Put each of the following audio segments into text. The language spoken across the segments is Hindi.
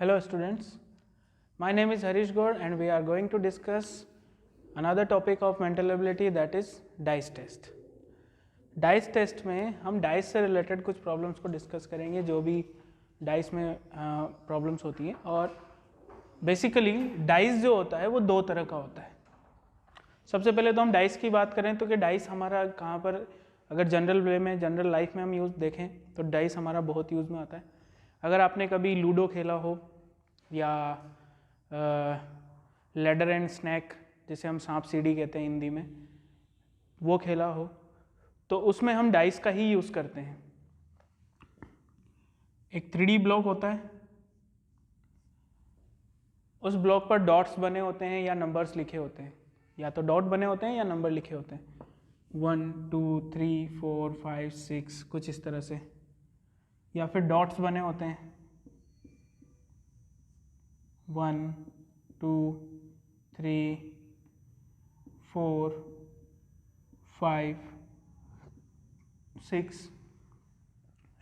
Hello students, my name is Harish Gaur and we are going to discuss another topic of mental ability, that is DICE test. DICE test में हम DICE से related कुछ problems को discuss करेंगे जो भी DICE में problems होती हैं। और basically DICE जो होता है वो दो तरह का होता है। सबसे पहले तो हम DICE की बात करें तो कि DICE हमारा कहाँ पर, अगर जनरल वे में जनरल लाइफ में हम यूज़ देखें तो DICE हमारा बहुत यूज़ में आता है। अगर आपने कभी लूडो खेला हो या लैडर एंड स्नैक जिसे हम सांप सीढ़ी कहते हैं हिंदी में, वो खेला हो तो उसमें हम डाइस का ही यूज़ करते हैं। एक 3D ब्लॉक होता है, उस ब्लॉक पर डॉट्स बने होते हैं या नंबर्स लिखे होते हैं, या तो डॉट बने होते हैं या नंबर लिखे होते हैं 1 2 3 4 5 6 कुछ इस तरह से, या फिर डॉट्स बने होते हैं 1 2 3 4 5 6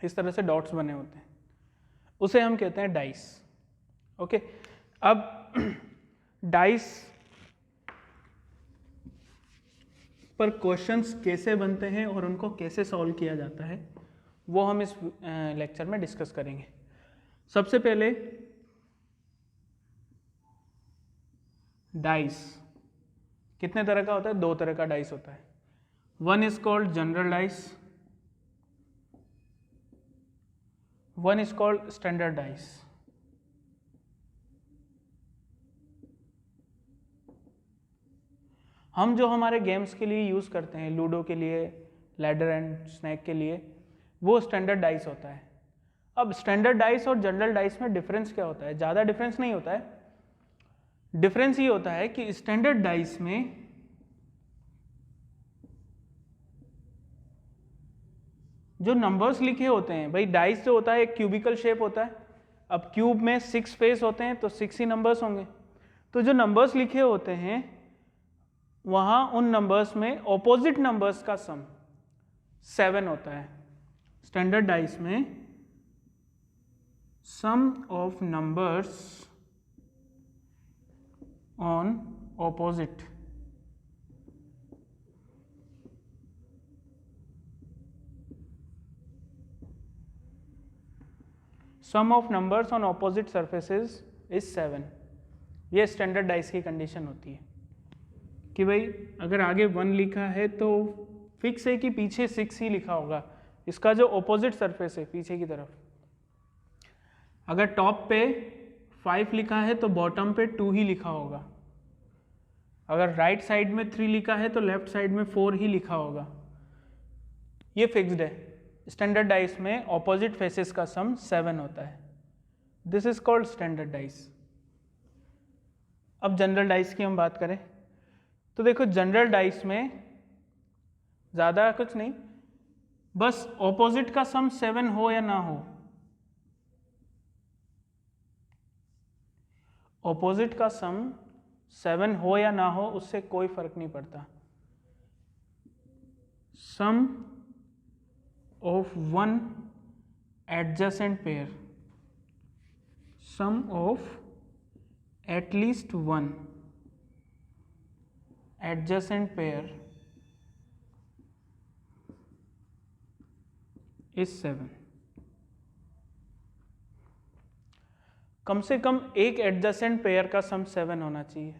इस तरह से डॉट्स बने होते हैं, उसे हम कहते हैं डाइस। ओके, अब डाइस पर क्वेश्चंस कैसे बनते हैं और उनको कैसे सॉल्व किया जाता है वो हम इस लेक्चर में डिस्कस करेंगे। सबसे पहले डाइस कितने तरह का होता है? दो तरह का डाइस होता है। One is called general dice, one is called standard dice. हम जो हमारे गेम्स के लिए यूज करते हैं, लूडो के लिए, लैडर एंड स्नैक के लिए, वो स्टैंडर्ड डाइस होता है। अब स्टैंडर्ड डाइस और जनरल डाइस में डिफरेंस क्या होता है? ज़्यादा डिफरेंस नहीं होता है। डिफरेंस ये होता है कि स्टैंडर्ड डाइस में जो नंबर्स लिखे होते हैं, भाई डाइस जो होता है एक क्यूबिकल शेप होता है। अब क्यूब में 6 फेस होते हैं तो 6 ही नंबर्स होंगे। तो जो नंबर्स लिखे होते हैं वहाँ उन नंबर्स में ऑपोजिट नंबर्स का सम 7 होता है। स्टैंडर्ड डाइस में sum of numbers on opposite sum of numbers on opposite surfaces is 7। ये स्टैंडर्ड डाइस की कंडीशन होती है कि भाई अगर आगे 1 लिखा है तो फिक्स है कि पीछे 6 ही लिखा होगा, इसका जो ऑपोजिट सरफेस है पीछे की तरफ। अगर टॉप पे 5 लिखा है तो बॉटम पे 2 ही लिखा होगा। अगर राइट साइड में 3 लिखा है तो लेफ्ट साइड में 4 ही लिखा होगा। ये फिक्स्ड है। स्टैंडर्ड डाइस में ऑपोजिट फेसेस का सम 7 होता है। This is called standard dice. अब जनरल डाइस की हम बात करें तो देखो, जनरल डाइस में ज़्यादा कुछ नहीं, बस ऑपोजिट का सम 7 हो या ना हो, ऑपोजिट का सम 7 हो या ना हो उससे कोई फर्क नहीं पड़ता। Sum of one adjacent pair, sum of at least one adjacent pair is 7। कम से कम एक एडजेसेंट पेयर का सम 7 होना चाहिए।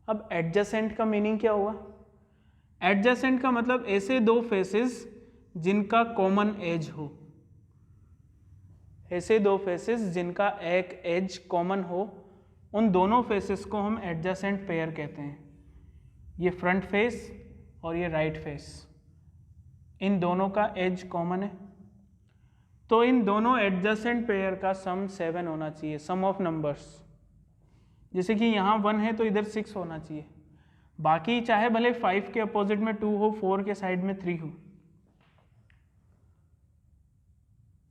अब एडजेसेंट का मीनिंग क्या हुआ? एडजेसेंट का मतलब ऐसे दो फेसेस जिनका कॉमन एज हो, ऐसे दो फेसेस जिनका एक एज कॉमन हो, उन दोनों फेसेस को हम एडजेसेंट पेयर कहते हैं। ये फ्रंट फेस और ये राइट फेस, इन दोनों का एज कॉमन है, तो इन दोनों एडजेसेंट पेयर का सम 7 होना चाहिए। सम ऑफ नंबर्स, जैसे कि यहाँ 1 है तो इधर 6 होना चाहिए। बाकी चाहे भले 5 के अपोजिट में 2 हो, 4 के साइड में 3 हो,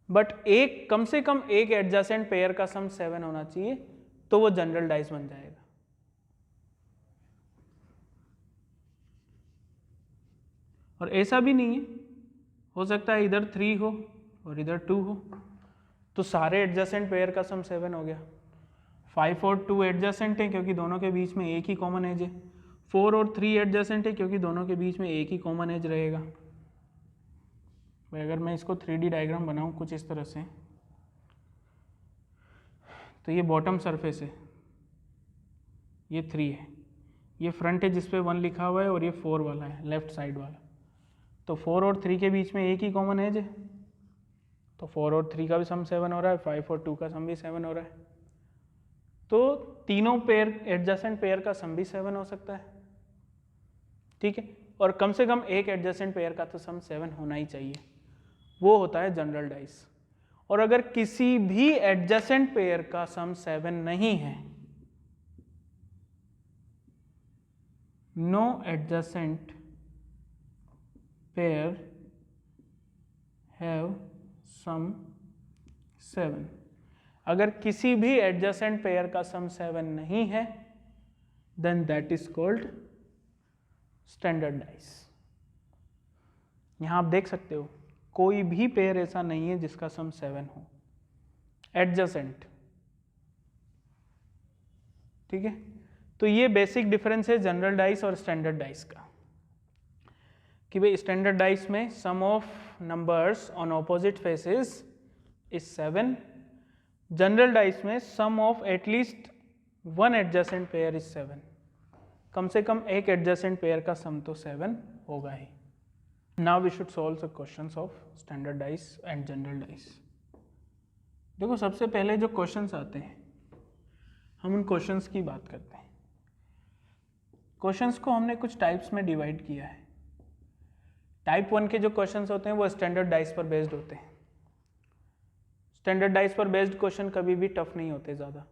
बट एक कम से कम एक एडजेसेंट पेयर का सम 7 होना चाहिए, तो वो जनरल डाइस बन जाएगा। और ऐसा भी नहीं है, हो सकता है इधर 3 हो और इधर 2 हो, तो सारे एडजेसेंट पेयर का सम 7 हो गया। 5 और 2 एडजेसेंट है क्योंकि दोनों के बीच में एक ही कॉमन एज है। 4 और 3 एडजेसेंट है क्योंकि दोनों के बीच में एक ही कॉमन एज रहेगा। भाई अगर मैं इसको 3D डायग्राम बनाऊं कुछ इस तरह से, तो ये बॉटम सरफेस है, ये 3 है, ये फ्रंट है जिस पे 1 लिखा हुआ है, और ये 4 वाला है लेफ्ट साइड वाला। तो 4 और 3 के बीच में एक ही कॉमन एज है, तो 4 और 3 का भी सम 7 हो रहा है, 5 और 2 का सम भी 7 हो रहा है। तो तीनों पेयर एडजेसेंट पेयर का सम भी 7 हो सकता है, ठीक है। और कम से कम एक एडजेसेंट पेयर का तो सम 7 होना ही चाहिए, वो होता है जनरल डाइस। और अगर किसी भी एडजेसेंट पेयर का सम 7 नहीं है, no adjacent pair have sum 7, अगर किसी भी एडजेसेंट पेयर का सम 7 नहीं है, then that is called standard dice. यहां आप देख सकते हो कोई भी पेयर ऐसा नहीं है जिसका सम 7 हो, एडजेसेंट, ठीक है। तो ये बेसिक डिफरेंस है जनरल डाइस और स्टैंडर्ड डाइस का, कि भाई स्टैंडर्ड डाइस में sum of numbers on opposite faces is 7, general dice में sum of at least 1 adjacent pair is 7, कम से कम एक एडजेसेंट पेयर का सम तो 7 होगा ही। Now we should solve the questions of standard dice and general dice. देखो सबसे पहले जो क्वेश्चंस आते हैं हम उन क्वेश्चंस की बात करते हैं। क्वेश्चंस को हमने कुछ टाइप्स में डिवाइड किया है। टाइप 1 के जो क्वेश्चंस होते हैं वो स्टैंडर्ड डाइस पर बेस्ड होते हैं। स्टैंडर्ड डाइस पर बेस्ड क्वेश्चन कभी भी टफ नहीं होते ज़्यादा,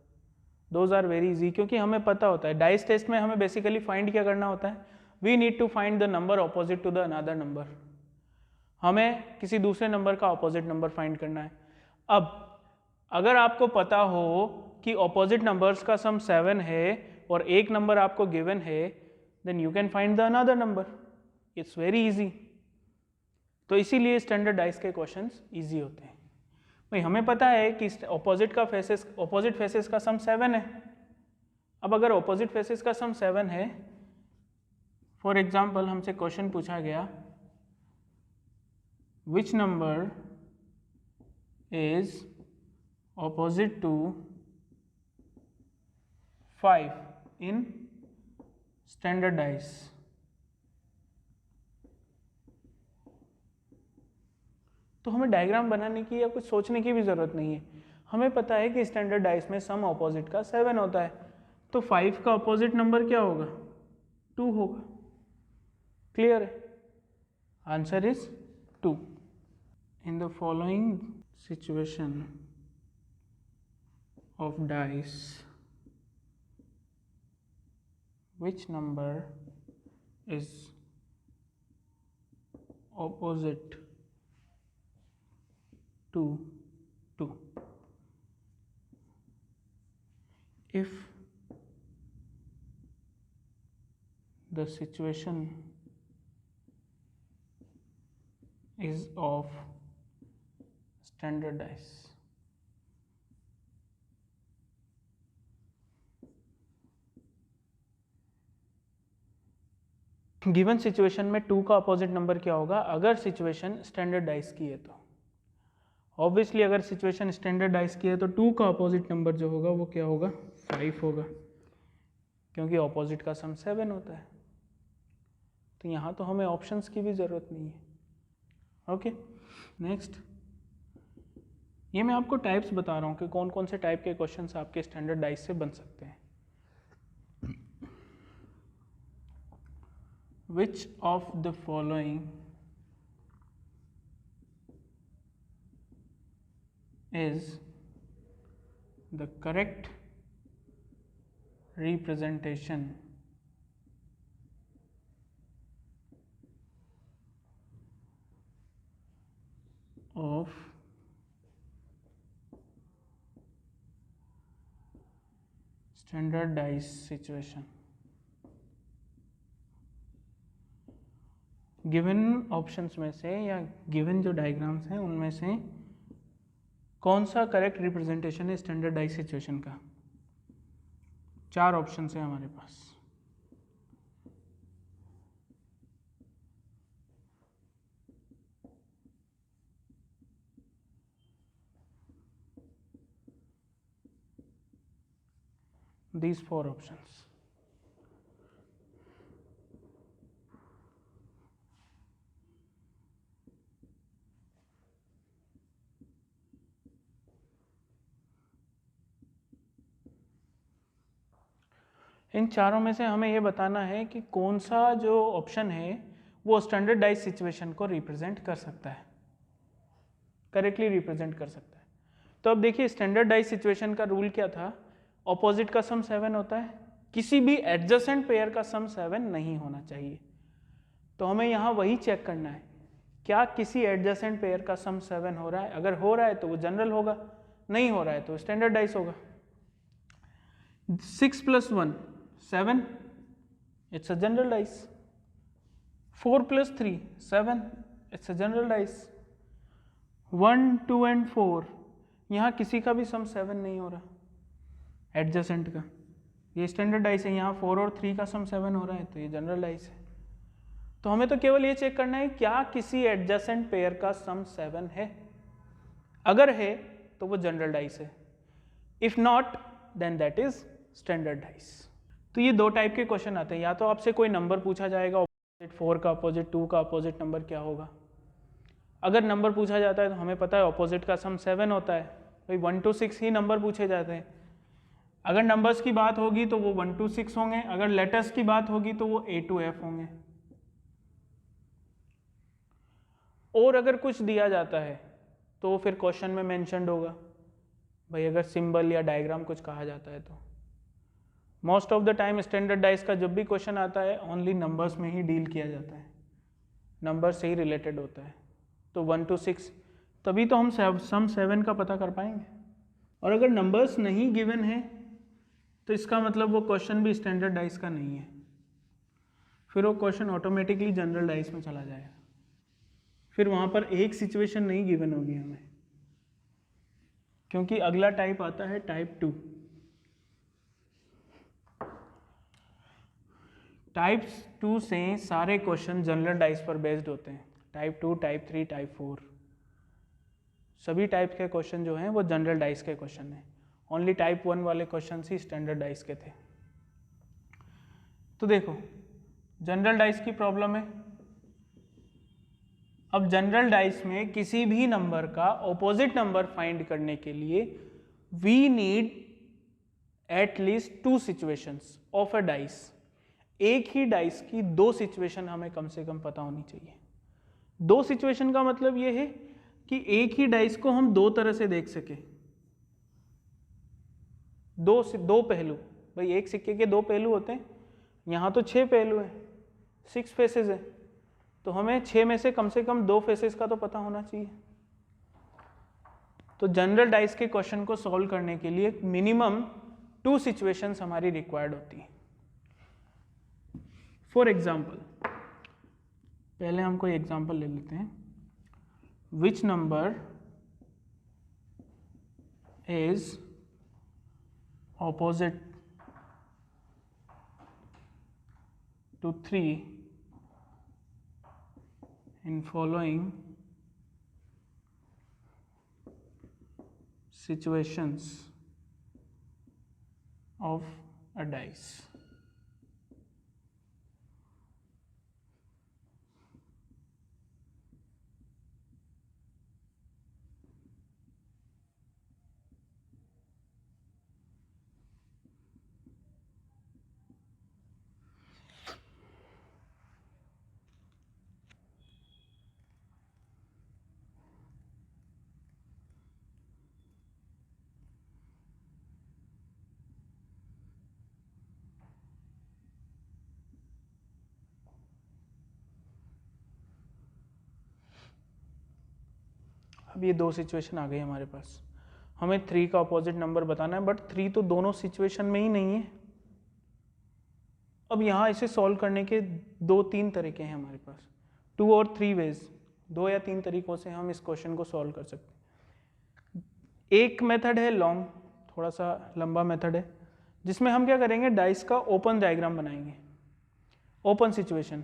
दोज आर वेरी इजी, क्योंकि हमें पता होता है डाइस टेस्ट में हमें बेसिकली फाइंड क्या करना होता है, we need to find the number opposite to the another number. हमें किसी दूसरे नंबर का ऑपोजिट नंबर फाइंड करना है। अब अगर आपको पता हो कि ऑपोजिट नंबर्स का सम 7 है और एक नंबर आपको गिवन है, then you can find the another number, it's very easy. तो इसीलिए स्टैंडर्ड डाइस के क्वेश्चंस इजी होते हैं। भाई हमें पता है कि ऑपोजिट फेसेस का सम 7 है। अब अगर ऑपोजिट फेसेस का सम 7 है, फॉर एग्जाम्पल हमसे क्वेश्चन पूछा गया which number is opposite to 5 in standard dice. तो हमें डायग्राम बनाने की या कुछ सोचने की भी ज़रूरत नहीं है, हमें पता है कि स्टैंडर्ड डाइस में सम ऑपोजिट का 7 होता है, तो 5 का ऑपोजिट नंबर क्या होगा, 2 होगा। क्लियर है, answer is 2। In the following situation of dice which number is opposite to 2? If the situation is of standard dice, given situation में 2 का अपोजिट नंबर क्या होगा अगर सिचुएशन स्टैंडर्ड डाइस की है। तो ऑब्वियसली अगर सिचुएशन स्टैंडर्ड डाइस की है तो 2 का अपोजिट नंबर जो होगा वो क्या होगा, 5 होगा, क्योंकि ऑपोजिट का सम 7 होता है। तो यहाँ तो हमें ऑप्शंस की भी ज़रूरत नहीं है। ओके, नेक्स्ट, ये मैं आपको टाइप्स बता रहा हूँ कि कौन कौन से टाइप के क्वेश्चंस आपके स्टैंडर्ड डाइस से बन सकते हैं। Which of the following is the correct representation of standard dice situation? Given options में से या गिवन जो डायग्राम्स हैं उनमें से कौन सा करेक्ट रिप्रेजेंटेशन है स्टैंडर्ड डाइस सिचुएशन का। 4 ऑप्शन है हमारे पास। These 4 options. इन चारों में से हमें ये बताना है कि कौन सा जो ऑप्शन है वो स्टैंडर्डाइज सिचुएशन को रिप्रेजेंट कर सकता है, करेक्टली रिप्रेजेंट कर सकता है। तो अब देखिए स्टैंडर्डाइज सिचुएशन का रूल क्या था, ऑपोजिट का सम 7 होता है, किसी भी एडजेसेंट पेयर का सम 7 नहीं होना चाहिए। तो हमें यहाँ वही चेक करना है, क्या किसी एडजेसेंट पेयर का सम 7 हो रहा है, अगर हो रहा है तो वो जनरल होगा, नहीं हो रहा है तो स्टैंडर्डाइज होगा। 6 + 1 7, it's a generalized. 4 + 3 7, it's a generalized. 1 2 and 4 यहाँ किसी का भी सम 7 नहीं हो रहा एडजेसेंट का, ये स्टैंडर्डाइज है। यहाँ 4 और 3 का सम 7 हो रहा है तो ये जनरलाइज है। तो हमें तो केवल ये चेक करना है क्या किसी एडजेसेंट पेयर का सम 7 है, अगर है तो वो जनरलाइज है, if not then that is standardize. तो ये 2 टाइप के क्वेश्चन आते हैं, या तो आपसे कोई नंबर पूछा जाएगा ऑपोजिट 4 का अपोजिट 2 का अपोजिट नंबर क्या होगा। अगर नंबर पूछा जाता है तो हमें पता है ऑपोजिट का सम 7 होता है, भाई 1 to 6 ही नंबर पूछे जाते हैं। अगर नंबर्स की बात होगी तो वो 1 to 6 होंगे, अगर लेटर्स की बात होगी तो वो A to F होंगे। और अगर कुछ दिया जाता है तो फिर क्वेश्चन में मेंशन्ड होगा, भाई अगर सिंबल या डायग्राम कुछ कहा जाता है तो। Most of the time standardize का जब भी क्वेश्चन आता है ओनली नंबर्स में ही डील किया जाता है, नंबर से ही रिलेटेड होता है। तो 1 to 6 तभी तो हम सम 7 का पता कर पाएंगे। और अगर नंबर्स नहीं गिवन है तो इसका मतलब वो क्वेश्चन भी स्टैंडर्डाइज का नहीं है, फिर वो क्वेश्चन ऑटोमेटिकली जनरलाइज में चला जाएगा, फिर वहाँ पर एक सिचुएशन नहीं गिवन होगी हमें, क्योंकि अगला टाइप आता है टाइप 2। टाइप 2 से सारे क्वेश्चन जनरलाइज पर बेस्ड होते हैं, टाइप 2, टाइप 3, टाइप 4 सभी टाइप के क्वेश्चन जो हैं वो जनरलाइज के क्वेश्चन हैं। ओनली टाइप 1 वाले क्वेश्चन ही स्टैंडर्डाइज के थे। तो देखो जनरलाइज की प्रॉब्लम है। अब जनरलाइज में किसी भी नंबर का ऑपोजिट नंबर फाइंड करने के लिए we need at least 2 situations of a dice. एक ही डाइस की 2 सिचुएशन हमें कम से कम पता होनी चाहिए। 2 सिचुएशन का मतलब ये है कि एक ही डाइस को हम 2 तरह से देख सके। 2 पहलू, भाई एक सिक्के के 2 पहलू होते हैं, यहाँ तो 6 पहलू हैं, 6 फेसेस है, तो हमें 6 में से कम 2 फेसेस का तो पता होना चाहिए। तो जनरल डाइस के क्वेश्चन को सॉल्व करने के लिए मिनिमम 2 सिचुएशंस हमारी रिक्वायर्ड होती हैं। फॉर एग्जाम्पल, पहले हम कोई एग्जाम्पल ले लेते हैं। Which number is opposite to 3 in following situations of a dice. अब ये 2 सिचुएशन आ गई हमारे पास, हमें 3 का अपोजिट नंबर बताना है, बट 3 तो दोनों सिचुएशन में ही नहीं है। अब यहाँ इसे सॉल्व करने के 2-3 तरीके हैं हमारे पास, 2 और 3 वेज, 2 या 3 तरीकों से हम इस क्वेश्चन को सॉल्व कर सकते हैं। एक मेथड है लॉन्ग, थोड़ा सा लंबा मेथड है, जिसमें हम क्या करेंगे, डाइस का ओपन डायग्राम बनाएंगे, ओपन सिचुएशन,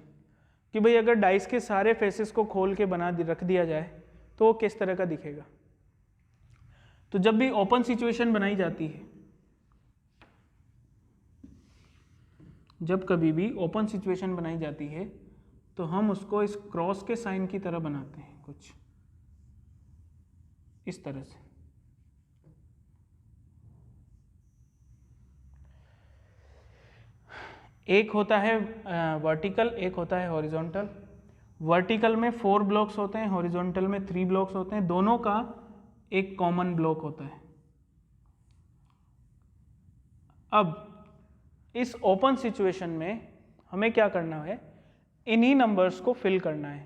कि भाई अगर डाइस के सारे फेसेस को खोल के रख दिया जाए तो वो किस तरह का दिखेगा। तो जब भी ओपन सिचुएशन बनाई जाती है, जब कभी भी ओपन सिचुएशन बनाई जाती है तो हम उसको इस क्रॉस के साइन की तरह बनाते हैं, कुछ इस तरह से। एक होता है वर्टिकल, एक होता है हॉरिजॉन्टल। वर्टिकल में 4 ब्लॉक्स होते हैं, हॉरिजॉन्टल में 3 ब्लॉक्स होते हैं, दोनों का एक कॉमन ब्लॉक होता है। अब इस ओपन सिचुएशन में हमें क्या करना है, इन्हीं नंबर्स को फिल करना है,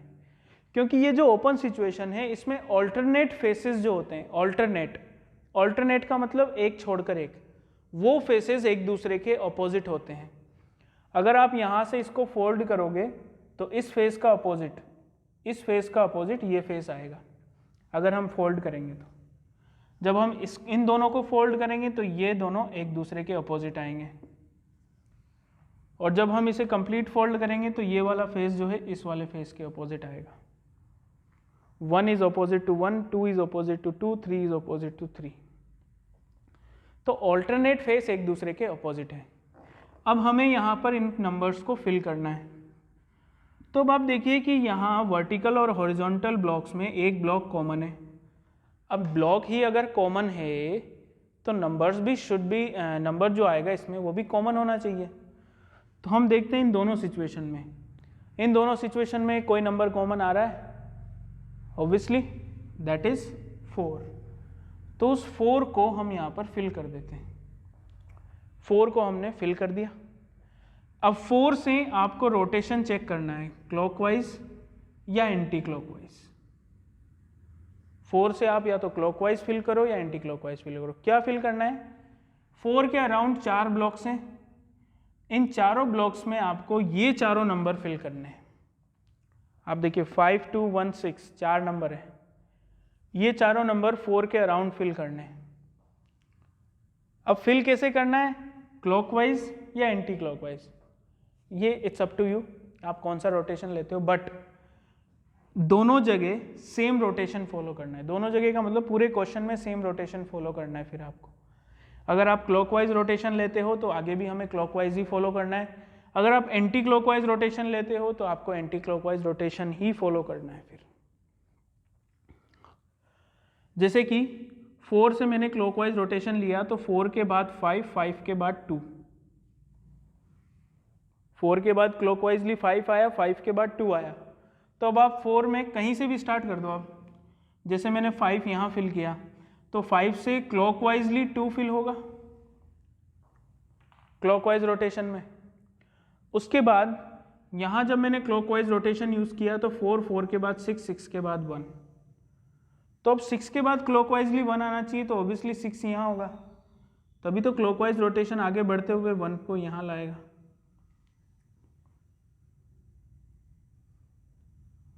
क्योंकि ये जो ओपन सिचुएशन है इसमें ऑल्टरनेट फेसेस जो होते हैं, ऑल्टरनेट का मतलब एक छोड़कर एक, वो फेसेस एक दूसरे के ऑपोजिट होते हैं। अगर आप यहाँ से इसको फोल्ड करोगे तो इस फेस का अपोजिट, इस फेस का अपोजिट ये फेस आएगा अगर हम फोल्ड करेंगे तो। जब हम इन दोनों को फोल्ड करेंगे तो ये दोनों एक दूसरे के अपोजिट आएंगे, और जब हम इसे कंप्लीट फोल्ड करेंगे तो ये वाला फेस जो है इस वाले फेस के अपोजिट आएगा। 1 is opposite to 1, 2 is opposite to 2, 3 is opposite to 3। तो ऑल्टरनेट फेस एक दूसरे के अपोजिट है। अब हमें यहाँ पर इन नंबर्स को फिल करना है। तो अब आप देखिए कि यहाँ वर्टिकल और हॉरिजॉन्टल ब्लॉक्स में एक ब्लॉक कॉमन है। अब ब्लॉक ही अगर कॉमन है तो नंबर्स भी नंबर जो आएगा इसमें वो भी कॉमन होना चाहिए। तो हम देखते हैं इन दोनों सिचुएशन में, इन दोनों सिचुएशन में कोई नंबर कॉमन आ रहा है, ऑब्वियसली दैट इज 4। तो उस 4 को हम यहाँ पर फिल कर देते हैं। 4 को हमने फिल कर दिया। अब 4 से आपको रोटेशन चेक करना है, क्लॉकवाइज या एंटी क्लॉकवाइज। 4 से आप या तो क्लॉकवाइज फिल करो या एंटी क्लॉकवाइज फिल करो। क्या फिल करना है, 4 के अराउंड 4 ब्लॉक्स हैं, इन चारों ब्लॉक्स में आपको ये चारों नंबर फिल करने हैं। आप देखिए 5, 2, 1, 6 4 नंबर है, ये चारों नंबर 4 के अराउंड फिल करने हैं। अब फिल कैसे करना है, क्लॉकवाइज या एंटी क्लॉकवाइज, ये इट्स अप टू यू, आप कौन सा रोटेशन लेते हो, बट दोनों जगह सेम रोटेशन फॉलो करना है। दोनों जगह का मतलब पूरे क्वेश्चन में सेम रोटेशन फॉलो करना है। फिर आपको अगर आप क्लॉकवाइज रोटेशन लेते हो तो आगे भी हमें क्लॉकवाइज ही फॉलो करना है, अगर आप एंटी क्लॉकवाइज रोटेशन लेते हो तो आपको एंटी क्लॉकवाइज रोटेशन ही फॉलो करना है। फिर जैसे कि 4 से मैंने क्लॉकवाइज रोटेशन लिया तो 4 के बाद 5, 5 के बाद 2, 4 के बाद क्लॉकवाइजली 5 आया, 5 के बाद 2 आया। तो अब आप 4 में कहीं से भी स्टार्ट कर दो। आप जैसे मैंने 5 यहाँ फिल किया तो 5 से क्लॉकवाइजली 2 फिल होगा क्लॉकवाइज रोटेशन में। उसके बाद यहाँ जब मैंने क्लॉकवाइज रोटेशन यूज़ किया तो 4, 4 के बाद 6, 6 के बाद 1, तो अब 6 के बाद क्लॉकवाइजली 1 आना चाहिए, तो ऑब्वियसली 6 यहाँ होगा, तभी तो क्लॉकवाइज रोटेशन आगे बढ़ते हुए 1 को यहाँ लाएगा।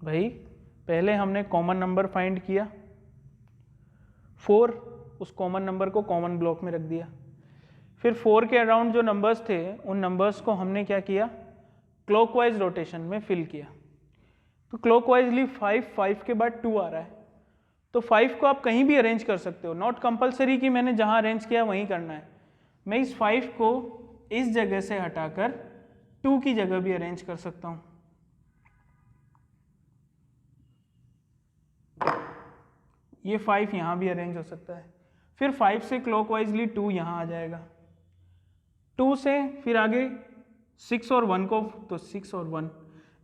भाई पहले हमने कॉमन नंबर फाइंड किया 4, उस कॉमन नंबर को कॉमन ब्लॉक में रख दिया। फिर 4 के अराउंड जो नंबर्स थे उन नंबर्स को हमने क्या किया, क्लॉकवाइज रोटेशन में फिल किया। तो क्लॉकवाइजली 5, 5 के बाद 2 आ रहा है, तो 5 को आप कहीं भी अरेंज कर सकते हो, नॉट कंपलसरी कि मैंने जहां अरेंज किया वहीं करना है। मैं इस 5 को इस जगह से हटाकर 2 की जगह भी अरेंज कर सकता हूं। ये 5 यहाँ भी अरेंज हो सकता है। फिर 5 से क्लॉकवाइजली 2 यहाँ आ जाएगा, 2 से फिर आगे 6 और 1 को, तो 6 और 1,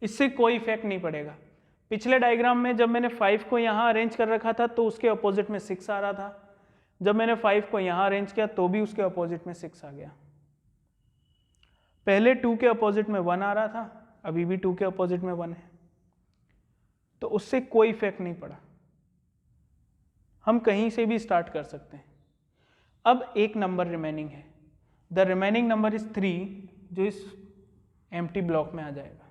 इससे कोई इफेक्ट नहीं पड़ेगा। पिछले डायग्राम में जब मैंने 5 को यहाँ अरेंज कर रखा था तो उसके अपोजिट में 6 आ रहा था, जब मैंने 5 को यहाँ अरेंज किया तो भी उसके अपोजिट में 6 आ गया। पहले 2 के अपोजिट में 1 आ रहा था, अभी भी 2 के अपोजिट में 1 है, तो उससे कोई इफेक्ट नहीं पड़ा। हम कहीं से भी स्टार्ट कर सकते हैं। अब एक नंबर रिमेनिंग है, द रिमेनिंग नंबर इज 3, जो इस एम्प्टी ब्लॉक में आ जाएगा।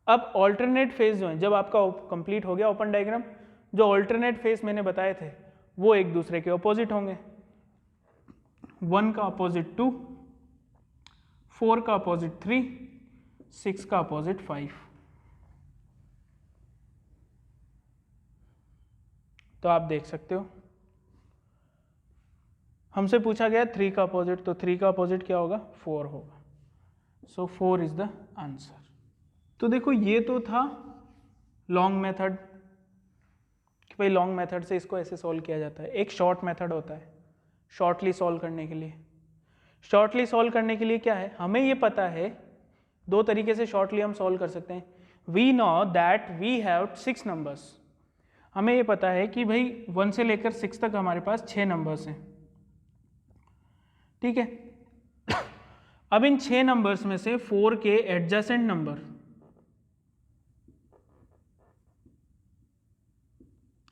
अब ऑल्टरनेट फेज जो है, जब आपका कंप्लीट हो गया ओपन डायग्राम, जो ऑल्टरनेट फेज मैंने बताए थे वो एक दूसरे के ऑपोजिट होंगे। 1 का अपोजिट 2, 4 का अपोजिट 3, 6 का अपोजिट 5। तो आप देख सकते हो हमसे पूछा गया 3 का अपोजिट, तो 3 का अपोजिट क्या होगा? 4 होगा। सो 4 इज द आंसर। तो देखो ये तो था लॉन्ग मेथड कि भाई लॉन्ग मेथड से इसको ऐसे सॉल्व किया जाता है। एक शॉर्ट मेथड होता है शॉर्टली सॉल्व करने के लिए। शॉर्टली सॉल्व करने के लिए क्या है, हमें ये पता है दो तरीके से शॉर्टली हम सॉल्व कर सकते हैं। We know that we have 6 numbers. हमें ये पता है कि भाई 1 से लेकर 6 तक हमारे पास 6 नंबर्स हैं, ठीक है। अब इन 6 नंबर्स में से 4 के एडजेसेंट नंबर,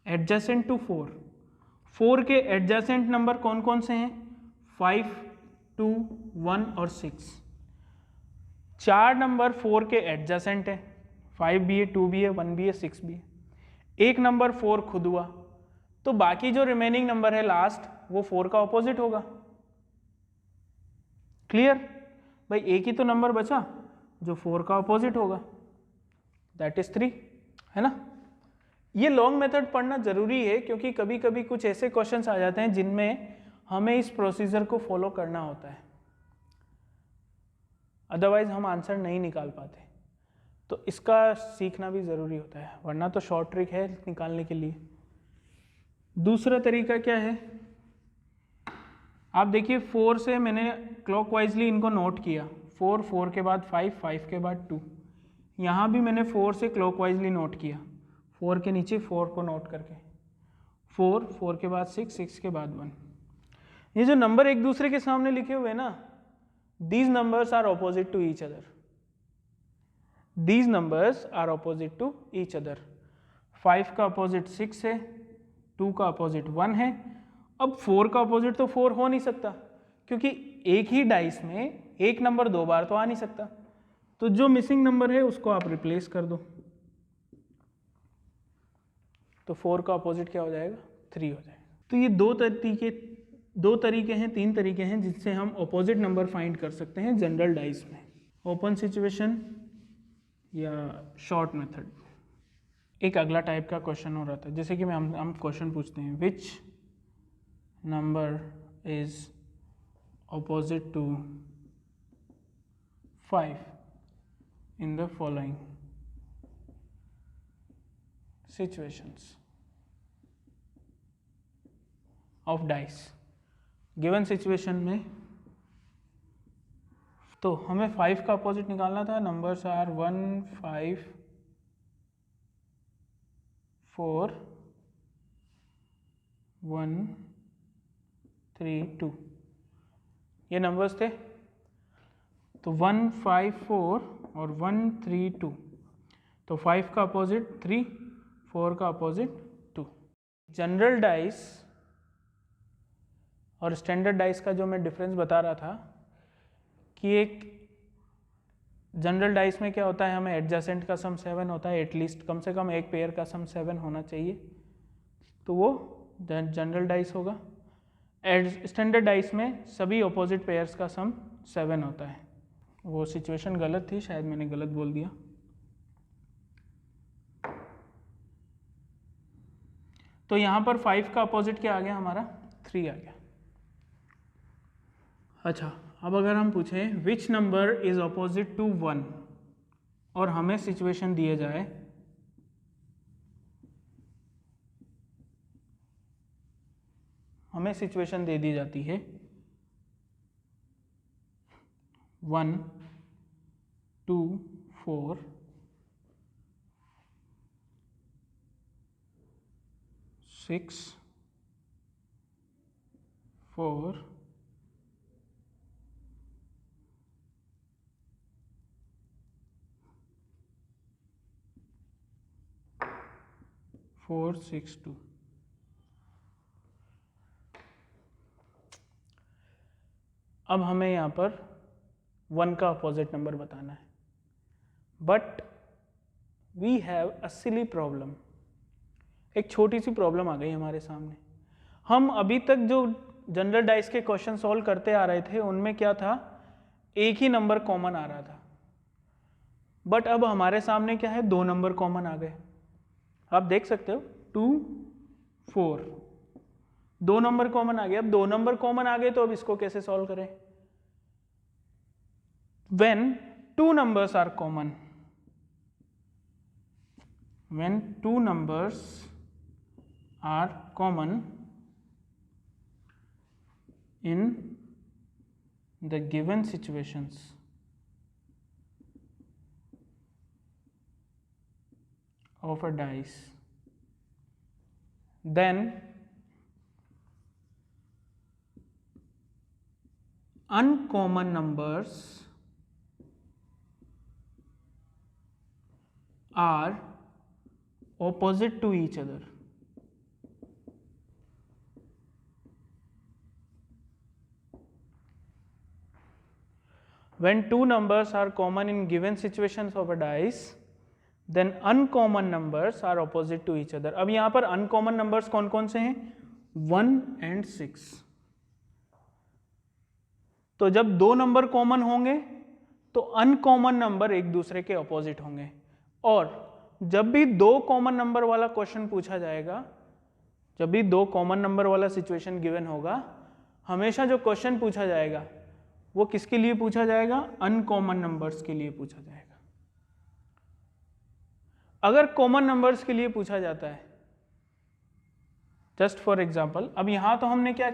एडजेसेंट टू 4 के एडजेसेंट नंबर कौन कौन से हैं? 5, 2, 1 और 6। 4 नंबर 4 के एडजेसेंट है, 5 भी है, 2 भी है, 1 भी है, 6 भी है। एक नंबर 4 खुद हुआ, तो बाकी जो रिमेनिंग नंबर है लास्ट वो 4 का ऑपोजिट होगा। क्लियर? भाई एक ही तो नंबर बचा जो 4 का ऑपोजिट होगा, दैट इज 3, है ना। ये लॉन्ग मेथड पढ़ना जरूरी है क्योंकि कभी कभी कुछ ऐसे क्वेश्चंस आ जाते हैं जिनमें हमें इस प्रोसीजर को फॉलो करना होता है, अदरवाइज हम आंसर नहीं निकाल पाते। तो इसका सीखना भी ज़रूरी होता है, वरना तो शॉर्ट ट्रिक है निकालने के लिए। दूसरा तरीका क्या है, आप देखिए 4 से मैंने क्लॉकवाइजली इनको नोट किया, 4, 4 के बाद 5, 5 के बाद 2। यहाँ भी मैंने 4 से क्लॉकवाइजली नोट किया, 4 के नीचे 4 को नोट करके, 4, 4 के बाद 6, 6 के बाद 1। ये जो नंबर एक दूसरे के सामने लिखे हुए हैं ना, these numbers are opposite to each other. These numbers are opposite to each other. 5 का अपोजिट 6 है, 2 का अपोजिट 1 है। अब 4 का अपोजिट तो 4 हो नहीं सकता क्योंकि एक ही डाइस में एक नंबर 2 बार तो आ नहीं सकता। तो जो मिसिंग नंबर है उसको आप रिप्लेस कर दो, तो 4 का अपोजिट क्या हो जाएगा? 3 हो जाएगा। तो ये दो तरीके हैं, 3 तरीके हैं जिससे हम अपोजिट नंबर फाइंड कर सकते हैं जनरल डाइस में, ओपन सिचुएशन या शॉर्ट मेथड। एक अगला टाइप का क्वेश्चन हो रहा था, जैसे कि हम क्वेश्चन पूछते हैं, which number is opposite to 5 in the following situations of dice. Given situation में तो हमें 5 का अपोजिट निकालना था। नंबर्स आर 1, 5, 4, 1, 3, 2 ये नंबर्स थे। तो 1, 5, 4 और 1, 3, 2, तो 5 का अपोजिट 3, 4 का अपोजिट 2। जनरल डाइस और स्टैंडर्ड डाइस का जो मैं डिफरेंस बता रहा था कि एक जनरल डाइस में क्या होता है, हमें एडजेसेंट का सम 7 होता है, एटलीस्ट कम से कम एक पेयर का सम 7 होना चाहिए, तो वो जनरल डाइस होगा। स्टैंडर्ड डाइस में सभी ऑपोजिट पेयर्स का सम 7 होता है। वो सिचुएशन गलत थी, शायद मैंने गलत बोल दिया। तो यहाँ पर 5 का अपोजिट क्या आ गया हमारा? 3 आ गया। अच्छा, अब अगर हम पूछें which number is opposite to 1 और हमें सिचुएशन दिए जाए हमें सिचुएशन दे दी जाती है 1, 2, 4, 6, 4, 4, 6, 2। अब हमें यहाँ पर 1 का अपोजिट नंबर बताना है, but we have a silly problem. एक छोटी सी प्रॉब्लम आ गई हमारे सामने। हम अभी तक जो जनरल डाइस के क्वेश्चन सॉल्व करते आ रहे थे उनमें क्या था, एक ही नंबर कॉमन आ रहा था, बट अब हमारे सामने क्या है, दो नंबर कॉमन आ गए। आप देख सकते हो 2 4, दो नंबर कॉमन आ गए। अब दो नंबर कॉमन आ गए तो अब इसको कैसे सॉल्व करें? when two numbers are common, when two numbers are common in the given situations, of a dice, then uncommon numbers are opposite to each other. When two numbers are common in given situations of a dice, then uncommon numbers are opposite to each other. अब यहाँ पर uncommon numbers कौन कौन से हैं? 1 and 6. तो जब दो नंबर कॉमन होंगे तो अनकॉमन नंबर एक दूसरे के ऑपोजिट होंगे, और जब भी दो कॉमन नंबर वाला क्वेश्चन पूछा जाएगा, जब भी दो कॉमन नंबर वाला सिचुएशन गिवन होगा, हमेशा जो क्वेश्चन पूछा जाएगा वो किसके लिए पूछा जाएगा? अनकॉमन नंबर्स के लिए पूछा जाएगा। अगर कॉमन नंबर्स के लिए पूछा जाता है, जस्ट फॉर एग्जांपल, अब यहां तो हमने क्या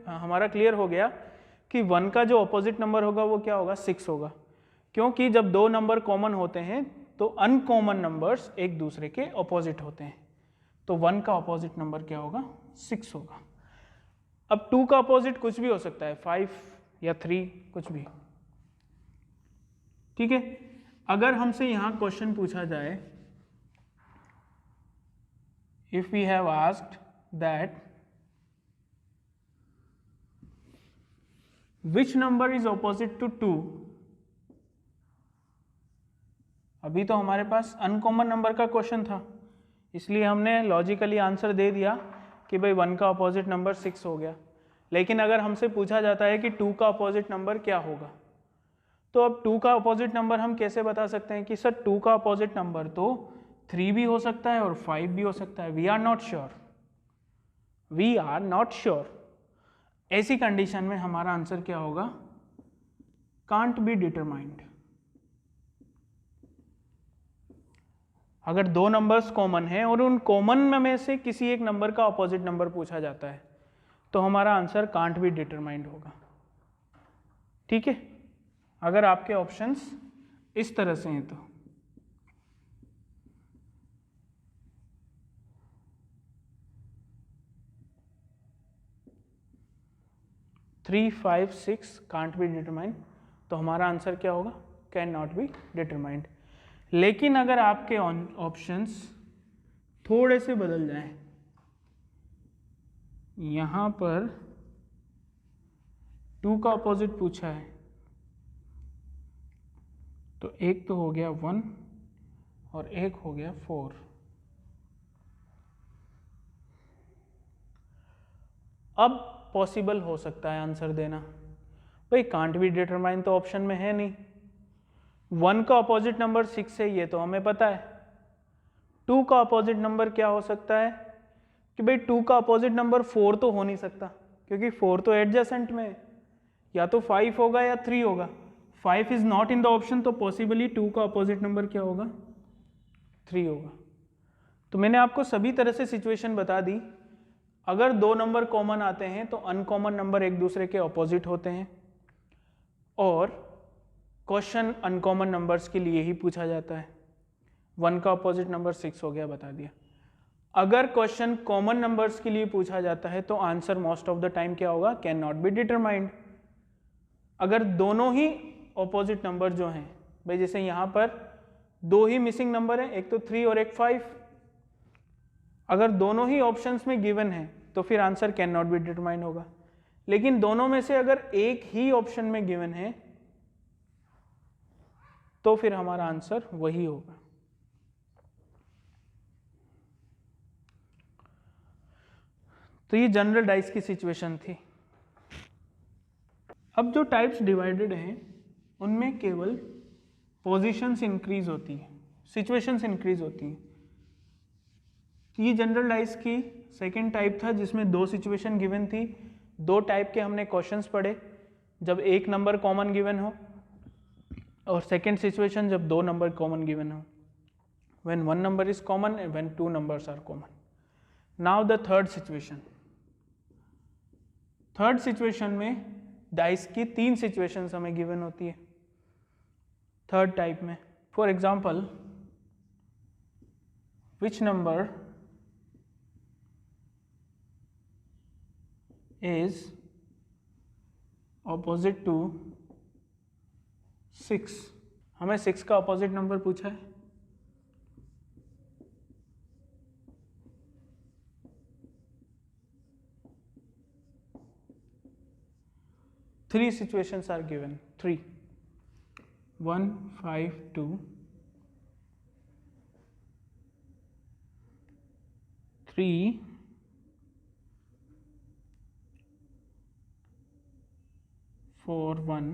हमारा क्लियर हो गया कि 1 का जो ऑपोजिट नंबर होगा वो क्या होगा? 6 होगा, क्योंकि जब दो नंबर कॉमन होते हैं तो अनकॉमन नंबर्स एक दूसरे के ऑपोजिट होते हैं, तो 1 का ऑपोजिट नंबर क्या होगा? 6 होगा। अब 2 का ऑपोजिट कुछ भी हो सकता है, 5 या 3, कुछ भी, ठीक है। अगर हमसे यहां क्वेश्चन पूछा जाए, if we have asked that which number is opposite to 2, अभी तो हमारे पास अनकॉमन नंबर का क्वेश्चन था, इसलिए हमने लॉजिकली आंसर दे दिया कि भाई 1 का अपोजिट नंबर 6 हो गया। लेकिन अगर हमसे पूछा जाता है कि 2 का अपोजिट नंबर क्या होगा, तो अब 2 का अपोजिट नंबर हम कैसे बता सकते हैं कि सर 2 का अपोजिट नंबर तो 3 भी हो सकता है और 5 भी हो सकता है। We are not sure, we are not sure. ऐसी कंडीशन में हमारा आंसर क्या होगा? Can't be determined. अगर दो नंबर्स कॉमन हैं और उन कॉमन में से किसी एक नंबर का ऑपोजिट नंबर पूछा जाता है तो हमारा आंसर कांट बी डिटरमाइंड होगा, ठीक है। अगर आपके ऑप्शंस इस तरह से हैं तो 3, 5, 6 कांट बी डिटरमाइंड, तो हमारा आंसर क्या होगा? Can not be determined. लेकिन अगर आपके ऑप्शंस थोड़े से बदल जाएं, यहां पर 2 का अपोजिट पूछा है तो एक तो हो गया 1 और एक हो गया 4। अब पॉसिबल हो सकता है आंसर देना, भाई कांट बी डिटरमाइन तो ऑप्शन में है नहीं, 1 का अपोजिट नंबर 6 है ये तो हमें पता है, 2 का अपोजिट नंबर क्या हो सकता है कि भाई 2 का अपोजिट नंबर 4 तो हो नहीं सकता, क्योंकि 4 तो एडजेसेंट में है, या तो 5 होगा या 3 होगा। 5 is not in the option, तो पॉसिबली 2 का अपोजिट नंबर क्या होगा? 3 होगा। तो मैंने आपको सभी तरह से सिचुएशन बता दी। अगर दो नंबर कॉमन आते हैं तो अनकॉमन नंबर एक दूसरे के ऑपोजिट होते हैं, और क्वेश्चन अनकॉमन नंबर्स के लिए ही पूछा जाता है। 1 का ऑपोजिट नंबर 6 हो गया, बता दिया। अगर क्वेश्चन कॉमन नंबर्स के लिए पूछा जाता है तो answer most of the time क्या होगा? Can not be determined. अगर दोनों ही ऑपोजिट नंबर जो हैं, भाई जैसे यहाँ पर दो ही मिसिंग नंबर हैं, एक तो 3 और एक 5, अगर दोनों ही ऑप्शंस में गिवन है तो फिर answer can not be determined होगा। लेकिन दोनों में से अगर एक ही ऑप्शन में गिवन है तो फिर हमारा आंसर वही होगा। तो ये जनरल डाइस की सिचुएशन थी। अब जो टाइप्स डिवाइडेड हैं उनमें केवल पोजीशंस इंक्रीज होती है, सिचुएशंस इंक्रीज होती हैं। ये जनरल डाइस की सेकंड टाइप था जिसमें दो सिचुएशन गिवन थी। दो टाइप के हमने क्वेश्चंस पढ़े, जब एक नंबर कॉमन गिवन हो, और सेकंड सिचुएशन जब दो नंबर कॉमन गिवन हो, when one number is common and when two numbers are common. Now the third situation. Third situation में डाइस की तीन सिचुएशंस हमें गिवन होती है थर्ड टाइप में। For example, which number is opposite to 6? हमें 6 का ऑपोजिट नंबर पूछा है। Three situations are given. 3, 1, 5, 2. 3, 4, 1.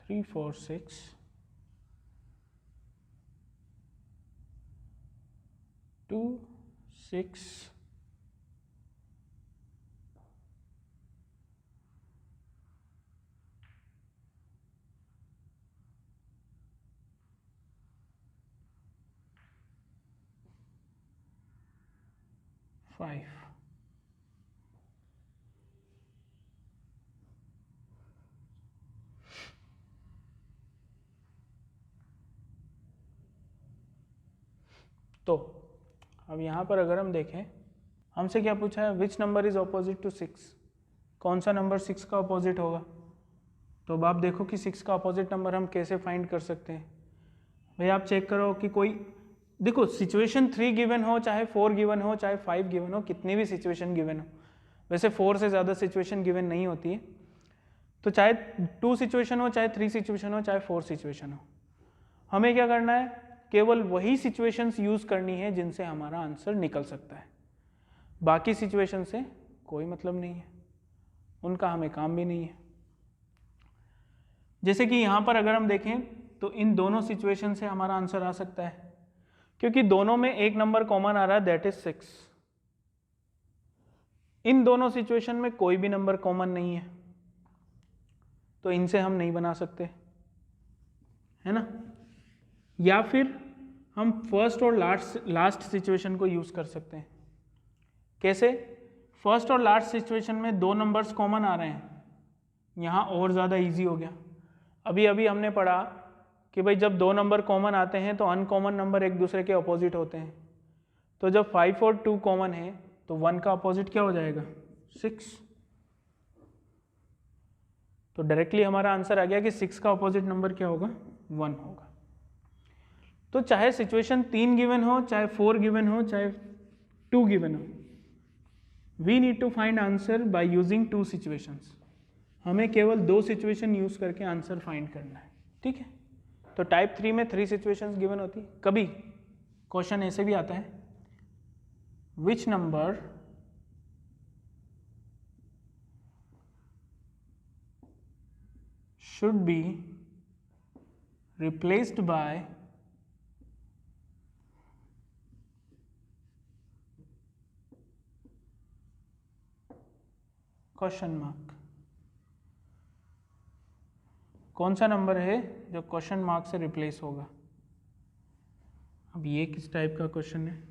3, 4, 6. 2, 6. 5. तो अब यहाँ पर अगर हम देखें, हमसे क्या पूछा है, which number is opposite to 6? कौन सा नंबर 6 का ऑपोजिट होगा? तो अब आप देखो कि 6 का ऑपोजिट नंबर हम कैसे फाइंड कर सकते हैं। भाई आप चेक करो कि कोई, देखो सिचुएशन 3 गिवन हो, चाहे 4 गिवन हो, चाहे 5 गिवन हो, कितनी भी सिचुएशन गिवन हो, वैसे 4 से ज़्यादा सिचुएशन गिवन नहीं होती है, तो चाहे 2 सिचुएशन हो, चाहे 3 सिचुएशन हो, चाहे 4 सिचुएशन हो, हमें क्या करना है, केवल वही सिचुएशंस यूज़ करनी है जिनसे हमारा आंसर निकल सकता है। बाकी सिचुएशन से कोई मतलब नहीं है, उनका हमें काम भी नहीं है। जैसे कि यहाँ पर अगर हम देखें तो इन दोनों सिचुएशन से हमारा आंसर आ सकता है, क्योंकि दोनों में एक नंबर कॉमन आ रहा है, दैट इज 6। इन दोनों सिचुएशन में कोई भी नंबर कॉमन नहीं है, तो इनसे हम नहीं बना सकते, है ना। या फिर हम फर्स्ट और लास्ट सिचुएशन को यूज़ कर सकते हैं। कैसे? फर्स्ट और लास्ट सिचुएशन में दो नंबर्स कॉमन आ रहे हैं, यहाँ और ज़्यादा इजी हो गया। अभी अभी हमने पढ़ा कि भाई जब दो नंबर कॉमन आते हैं तो अनकॉमन नंबर एक दूसरे के अपोजिट होते हैं। तो जब 5 और 2 कॉमन है तो 1 का अपोजिट क्या हो जाएगा, 6। तो डायरेक्टली हमारा आंसर आ गया कि 6 का अपोजिट नंबर क्या होगा, 1 होगा। तो चाहे सिचुएशन 3 गिवन हो, चाहे 4 गिवन हो, चाहे 2 गिवन हो, we need to find answer by using 2 situations. हमें केवल 2 सिचुएशन यूज करके आंसर फाइंड करना है, ठीक है। तो टाइप 3 में 3 सिचुएशंस गिवन होती है। कभी क्वेश्चन ऐसे भी आता है, which number should be replaced by question mark. कौन सा नंबर है जो क्वेश्चन मार्क से रिप्लेस होगा? अब ये किस टाइप का क्वेश्चन है?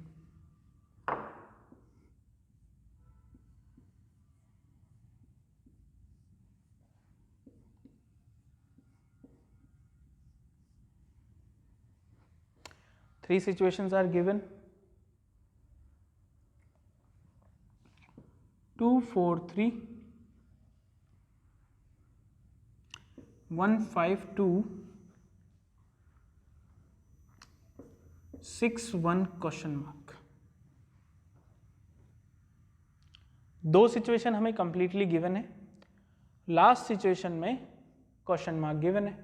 Three situations are given. 2, 4, 3, 1, 5, 2, 6, 1 question mark. दो सिचुएशन हमें कंप्लीटली गिवन है, लास्ट सिचुएशन में क्वेश्चन मार्क गिवन है।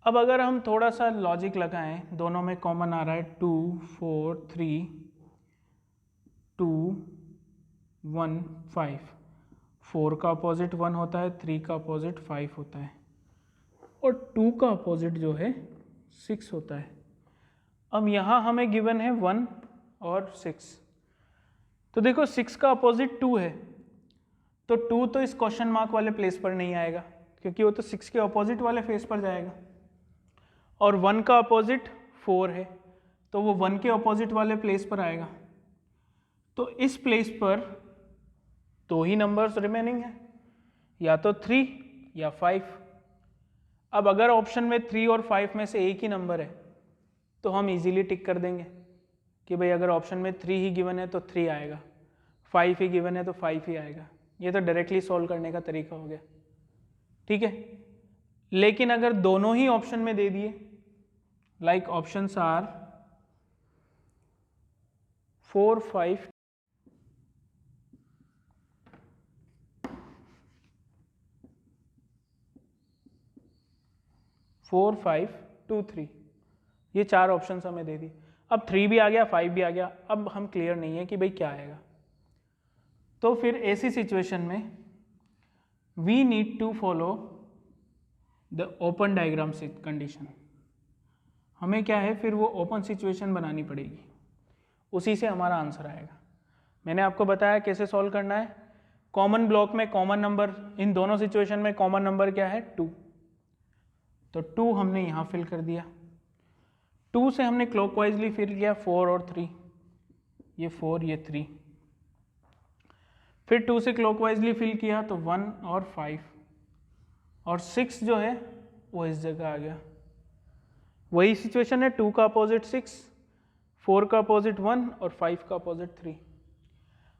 अब अगर हम थोड़ा सा लॉजिक लगाएं, दोनों में कॉमन आ रहा है 2 4 3 2 1 5, 4 का अपोजिट 1 होता है, 3 का अपोजिट 5 होता है, और 2 का अपोजिट जो है 6 होता है। अब यहाँ हमें गिवन है 1 और 6, तो देखो 6 का अपोजिट 2 है, तो 2 तो इस क्वेश्चन मार्क वाले प्लेस पर नहीं आएगा क्योंकि वो तो 6 के अपोजिट वाले फेस पर जाएगा, और 1 का अपोजिट 4 है तो वो 1 के अपोजिट वाले प्लेस पर आएगा। तो इस प्लेस पर दो ही नंबर्स रिमेनिंग है, या तो 3 या 5। अब अगर ऑप्शन में 3 और 5 में से एक ही नंबर है तो हम इजीली टिक कर देंगे कि भाई अगर ऑप्शन में 3 ही गिवन है तो 3 आएगा, 5 ही गिवन है तो 5 ही आएगा। ये तो डायरेक्टली सॉल्व करने का तरीका हो गया, ठीक है। लेकिन अगर दोनों ही ऑप्शन में दे दिए, लाइक ऑप्शंस आर 4 5 4 5 2 3, ये चार ऑप्शंस हमें दे दी। अब 3 भी आ गया, 5 भी आ गया, अब हम क्लियर नहीं है कि भाई क्या आएगा। तो फिर ऐसी सिचुएशन में we need to follow the open diagram condition. हमें क्या है, फिर वो ओपन सिचुएशन बनानी पड़ेगी, उसी से हमारा आंसर आएगा। मैंने आपको बताया कैसे सॉल्व करना है। कॉमन ब्लॉक में कॉमन नंबर, इन दोनों सिचुएशन में कॉमन नंबर क्या है 2, तो 2 हमने यहाँ फिल कर दिया। 2 से हमने क्लॉकवाइजली फिल किया 4 और 3, ये 4 ये 3, फिर 2 से क्लॉकवाइजली फिल किया तो 1 और 5, और 6 जो है वो इस जगह आ गया। वही सिचुएशन है, 2 का अपोजिट 6, 4 का अपोजिट 1 और 5 का अपोजिट 3।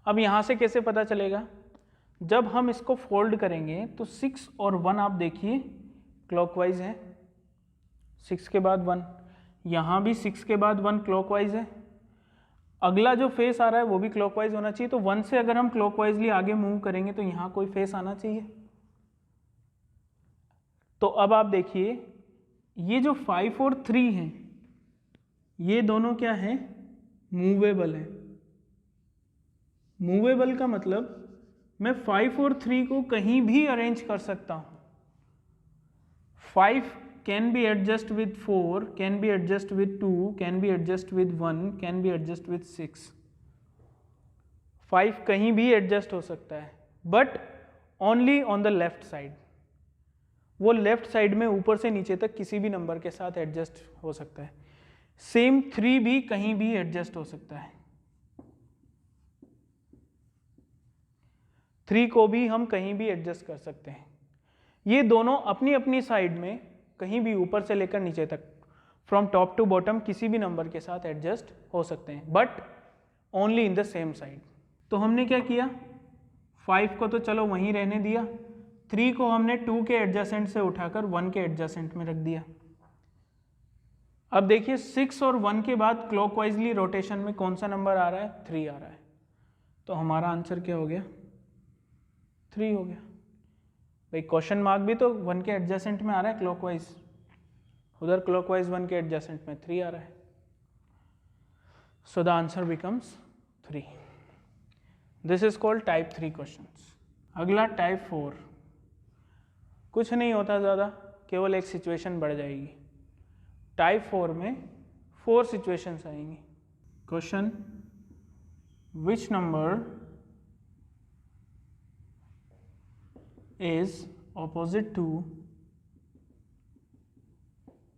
अब यहाँ से कैसे पता चलेगा, जब हम इसको फोल्ड करेंगे तो 6 और 1 आप देखिए क्लॉकवाइज है, 6 के बाद 1, यहाँ भी 6 के बाद 1 क्लॉकवाइज है, अगला जो फेस आ रहा है वो भी क्लॉकवाइज होना चाहिए। तो 1 से अगर हम क्लॉकवाइजली आगे मूव करेंगे तो यहाँ कोई फेस आना चाहिए। तो अब आप देखिए ये जो 5 और 3 हैं ये दोनों क्या हैं, मूवेबल है। मूवेबल का मतलब मैं 5 और 3 को कहीं भी अरेंज कर सकता हूं। 5 can be adjust with 4, can be adjust with 2, can be adjust with 1, can be adjust with 6। 5 कहीं भी एडजस्ट हो सकता है, but only on the left side. वो लेफ्ट साइड में ऊपर से नीचे तक किसी भी नंबर के साथ एडजस्ट हो सकता है। सेम 3 भी कहीं भी एडजस्ट हो सकता है। 3 को भी हम कहीं भी एडजस्ट कर सकते हैं। ये दोनों अपनी अपनी साइड में कहीं भी ऊपर से लेकर नीचे तक, फ्रॉम टॉप टू बॉटम किसी भी नंबर के साथ एडजस्ट हो सकते हैं, but only in the same side. तो हमने क्या किया, 5 को तो चलो वहीं रहने दिया, 3 को हमने 2 के एडजेसेंट से उठाकर 1 के एडजेसेंट में रख दिया। अब देखिए 6 और 1 के बाद क्लॉकवाइजली रोटेशन में कौन सा नंबर आ रहा है, 3 आ रहा है। तो हमारा आंसर क्या हो गया, 3 हो गया। भाई क्वेश्चन मार्क भी तो 1 के एडजेसेंट में आ रहा है क्लॉकवाइज, उधर क्लॉकवाइज 1 के एडजेसेंट में 3 आ रहा है। So the answer becomes 3। This is called type 3 questions. अगला टाइप 4, कुछ नहीं होता ज़्यादा, केवल एक सिचुएशन बढ़ जाएगी। टाइप 4 में 4 सिचुएशंस आएंगी। Question, which number is opposite to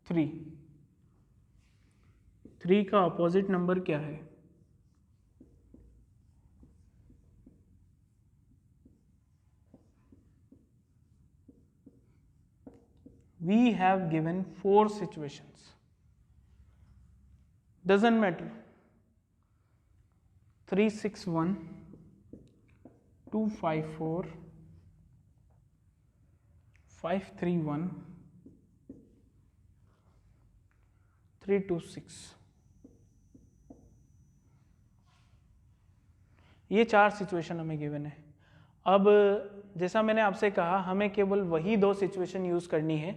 3? 3 का अपोजिट नंबर क्या है? We have given 4 situations. Doesn't matter. 3 6 1, 2 5 4, 5 3 1, 3 2 6। ये 4 सिचुएशन हमें गिवन है। अब जैसा मैंने आपसे कहा, हमें केवल वही 2 सिचुएशन यूज़ करनी है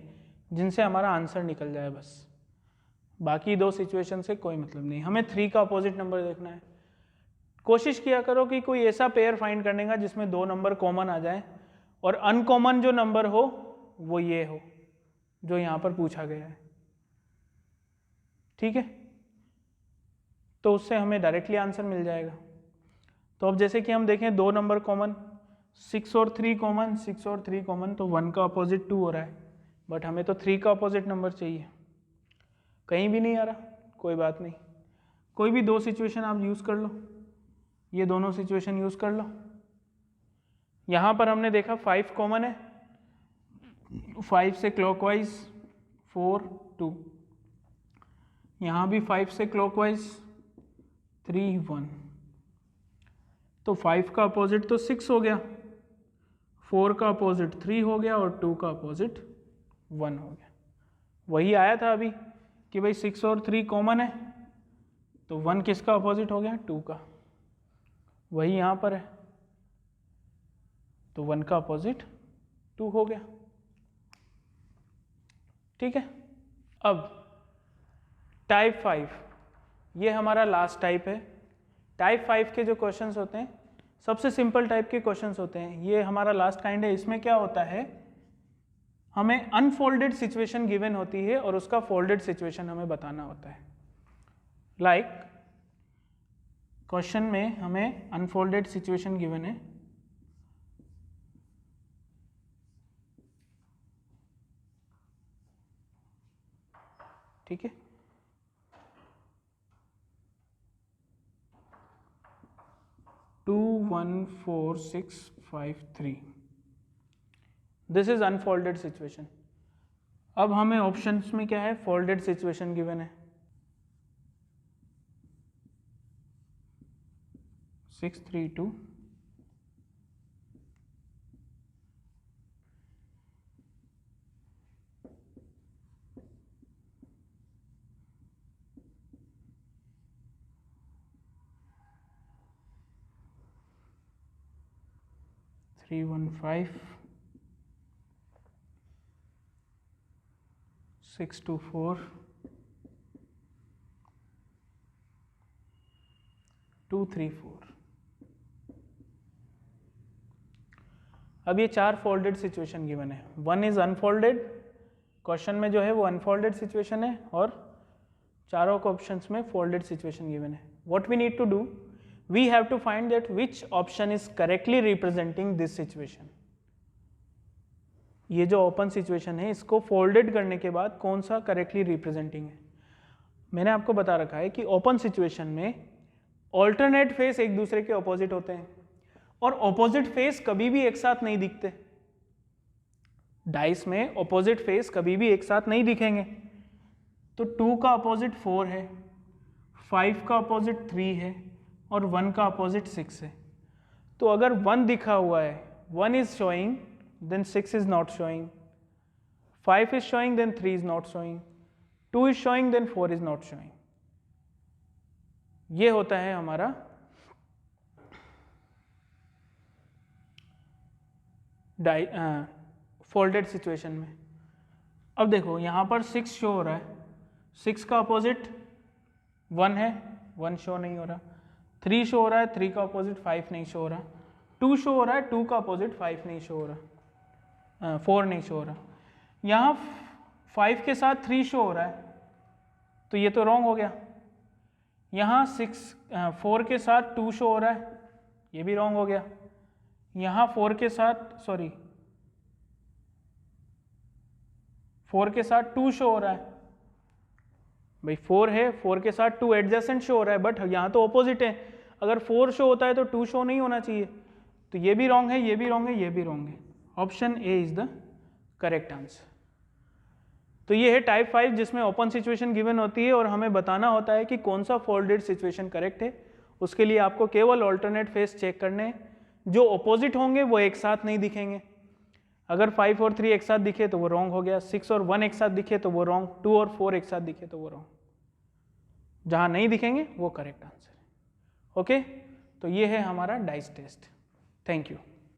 जिनसे हमारा आंसर निकल जाए बस, बाकी 2 सिचुएशन से कोई मतलब नहीं। हमें 3 का अपोजिट नंबर देखना है। कोशिश किया करो कि कोई ऐसा पेयर फाइंड करने का जिसमें 2 नंबर कॉमन आ जाए और अनकॉमन जो नंबर हो वो ये हो जो यहाँ पर पूछा गया है, ठीक है। तो उससे हमें डायरेक्टली आंसर मिल जाएगा। तो अब जैसे कि हम देखें 2 नंबर कॉमन, 6 और 3 कॉमन, 6 और 3 कॉमन, तो 1 का अपोजिट 2 हो रहा है, बट हमें तो 3 का अपोजिट नंबर चाहिए। कहीं भी नहीं आ रहा, कोई बात नहीं, कोई भी 2 सिचुएशन आप यूज़ कर लो, ये दोनों सिचुएशन यूज़ कर लो। यहाँ पर हमने देखा 5 कॉमन है, 5 से क्लॉकवाइज 4 2, यहाँ भी 5 से क्लॉकवाइज 3 1, तो 5 का अपोजिट तो 6 हो गया, 4 का अपोजिट 3 हो गया और 2 का अपोजिट 1 हो गया। वही आया था अभी कि भाई 6 और 3 कॉमन है, तो 1 किसका अपोजिट हो गया, 2 का। वही यहाँ पर है, तो 1 का अपोजिट 2 हो गया, ठीक है। अब टाइप 5, ये हमारा लास्ट टाइप है। टाइप 5 के जो क्वेश्चंस होते हैं सबसे सिंपल टाइप के क्वेश्चंस होते हैं, ये हमारा लास्ट काइंड है। इसमें क्या होता है, हमें अनफोल्डेड सिचुएशन गिवन होती है और उसका फोल्डेड सिचुएशन हमें बताना होता है। लाइक क्वेश्चन में हमें अनफोल्डेड सिचुएशन गिवन है, ठीक है। Two 1 4 6 5 3, this is unfolded situation. अब हमें ऑप्शंस में क्या है, फोल्डेड सिचुएशन गिवन है, 6 3 2, थ्री 1 5, 6 2 4, 2 3 4। अब ये 4 फोल्डेड सिचुएशन गिवन है। 1 इज अनफोल्डेड, क्वेश्चन में जो है वो अनफोल्डेड सिचुएशन है और चारों के ऑप्शंस में फोल्डेड सिचुएशन गिवन है। What we need to do, we have to find that which option is correctly representing this situation. ये जो ओपन सिचुएशन है इसको फोल्डेड करने के बाद कौन सा करेक्टली रिप्रेजेंटिंग है। मैंने आपको बता रखा है कि ओपन सिचुएशन में ऑल्टरनेट फेस एक दूसरे के ऑपोजिट होते हैं और ऑपोजिट फेस कभी भी एक साथ नहीं दिखते। डाइस में ऑपोजिट फेस कभी भी एक साथ नहीं दिखेंगे। तो 2 का अपोजिट 4 है, 5 का अपोजिट 3 है और 1 का अपोजिट 6 है। तो अगर 1 दिखा हुआ है, 1 is showing then 6 is not showing, 5 is showing then 3 is not showing, 2 is showing then 4 is not showing। ये होता है हमारा फोल्डेड सिचुएशन में। अब देखो यहाँ पर 6 शो हो रहा है, 6 का अपोजिट 1 है, 1 शो नहीं हो रहा। 3 शो हो रहा है, 3 का अपोजिट 5 नहीं शो हो रहा। 2 शो हो रहा है, 2 का अपोजिट 5 नहीं शो हो रहा, 4 नहीं शो हो रहा। यहाँ 5 के साथ 3 शो हो रहा है, तो ये तो रॉन्ग हो गया। यहाँ 4 के साथ 2 शो हो रहा है, ये भी रॉन्ग हो गया। यहाँ 4 के साथ 4 के साथ 2 शो हो रहा है, भाई 4 है, 4 के साथ 2 एडजेसेंट शो हो रहा है, बट यहाँ तो ऑपोजिट है। अगर 4 शो होता है तो 2 शो नहीं होना चाहिए, तो ये भी रॉन्ग है, ये भी रॉन्ग है, ये भी रॉन्ग है। Option A is the correct answer. तो ये है टाइप 5 जिसमें ओपन सिचुएशन गिवन होती है और हमें बताना होता है कि कौन सा फोल्डेड सिचुएशन करेक्ट है। उसके लिए आपको केवल ऑल्टरनेट फेस चेक करने हैं, जो ऑपोजिट होंगे वो एक साथ नहीं दिखेंगे। अगर 5 और 3 एक साथ दिखे तो वो रॉन्ग हो गया, 6 और 1 एक साथ दिखे तो वो रॉन्ग, 2 और 4 एक साथ दिखे तो वो रॉन्ग। जहाँ नहीं दिखेंगे वो करेक्ट आंसर है। ओके, तो ये है हमारा डाइस टेस्ट। Thank you.